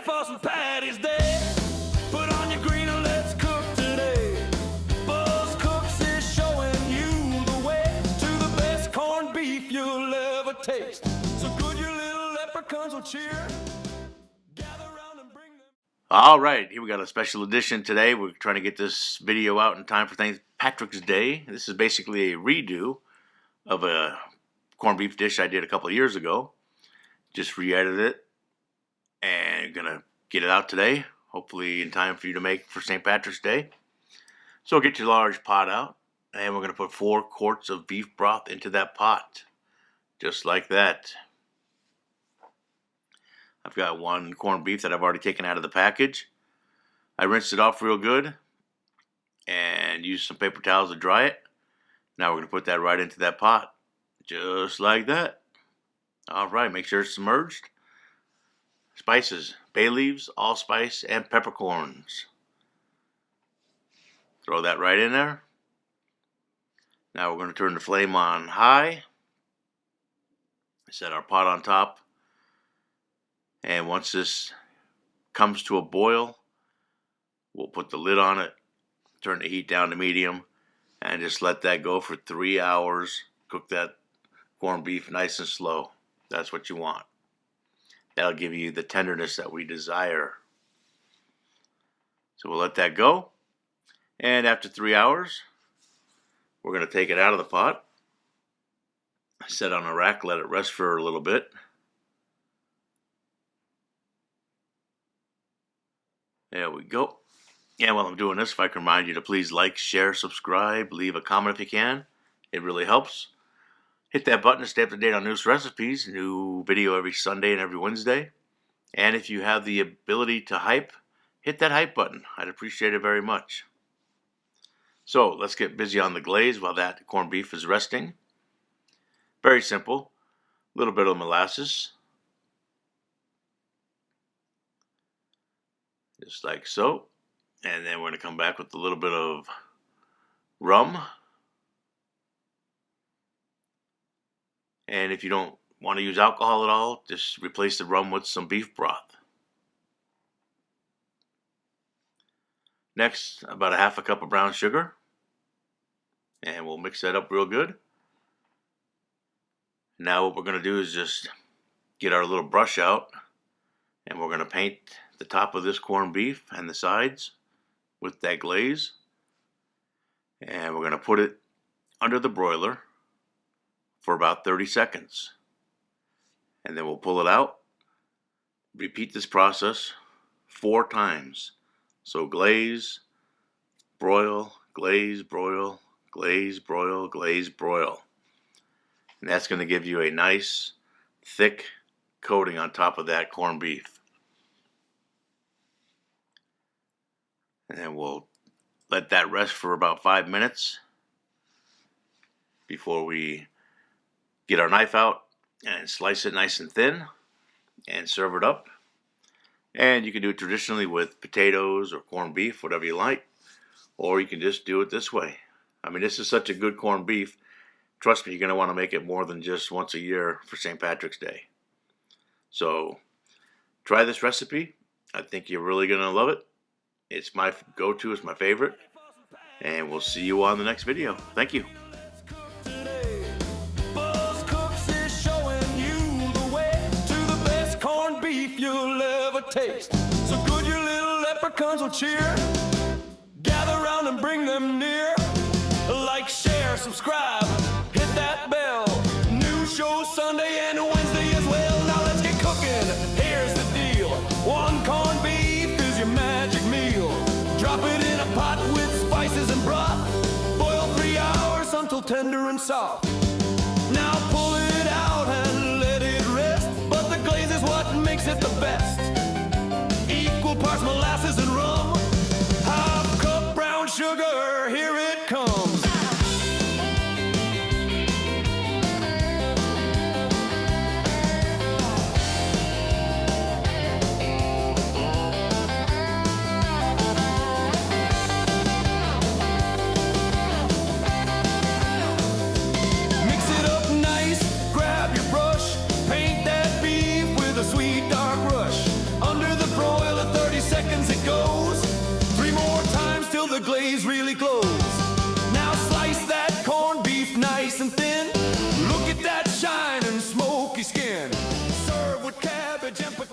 for St. Paddy's Day. Put on your green and let's cook today. Buzz Cooks is showing you the way to the best corned beef you'll ever taste. So good your little leprechauns will cheer. Gather round and bring them. All right, here we got a special edition today. We're trying to get this video out in time for St. Patrick's Day. This is basically a redo of a corned beef dish I did a couple of years ago. Just re-edited it and gonna get it out today, hopefully in time for you to make for St. Patrick's Day. So get your large pot out, and we're gonna put 4 quarts of beef broth into that pot, just like that. I've got 1 corned beef that I've already taken out of the package. I rinsed it off real good and used some paper towels to dry it. Now we're going to put that right into that pot, just like that. All right, make sure it's submerged. Spices, bay leaves, allspice, and peppercorns. Throw that right in there. Now we're going to turn the flame on high. Set our pot on top. And once this comes to a boil, we'll put the lid on it, turn the heat down to medium, and just let that go for 3 hours. Cook that corned beef nice and slow. That's what you want. That'll give you the tenderness that we desire. So we'll let that go. And after 3 hours, we're going to take it out of the pot, set on a rack, let it rest for a little bit. There we go. And while I'm doing this, if I can remind you to please like, share, subscribe, leave a comment if you can. It really helps. Hit that button to stay up to date on newest recipes. New video every Sunday and every Wednesday. And if you have the ability to hype, hit that hype button. I'd appreciate it very much. So let's get busy on the glaze while that corned beef is resting. Very simple. A little bit of molasses. Just like so. And then we're going to come back with a little bit of rum. And if you don't want to use alcohol at all, just replace the rum with some beef broth. Next, about a half a cup of brown sugar. And we'll mix that up real good. Now what we're going to do is just get our little brush out. And we're going to paint the top of this corned beef and the sides with that glaze. And we're going to put it under the broiler for about 30 seconds. And then we'll pull it out. Repeat this process 4 times. So glaze, broil, glaze, broil, glaze, broil, glaze, broil. And that's going to give you a nice, thick coating on top of that corned beef. And then we'll let that rest for about 5 minutes before we get our knife out and slice it nice and thin and serve it up. And you can do it traditionally with potatoes or corned beef, whatever you like, or you can just do it this way. I mean, this is such a good corned beef. Trust me, you're going to want to make it more than just once a year for St. Patrick's Day. So try this recipe. I think you're really going to love it. It's my go-to, it's my favorite. And we'll see you on the next video. Thank you. Buzz Cooks is showing you the way to the best corned beef you'll ever taste. So good your little leprechauns will cheer. Gather round and bring them near. Like, share, subscribe, hit that bell. New shows Sunday and Wednesday as well. Now let's get cooking. Here's the deal. 1 corned beef is your magic meal. Drop it in a pot with spices and broth. Boil 3 hours until tender and soft. Now pull it out and let it rest. But the glaze is what makes it the best. Equal parts molasses and rum. Half cup brown sugar, here it comes. Grab your brush, paint that beef with a sweet dark rush. the glaze really glows. Now slice that corned beef nice and thin. Look at that shine and smoky skin. Serve with cabbage and potatoes.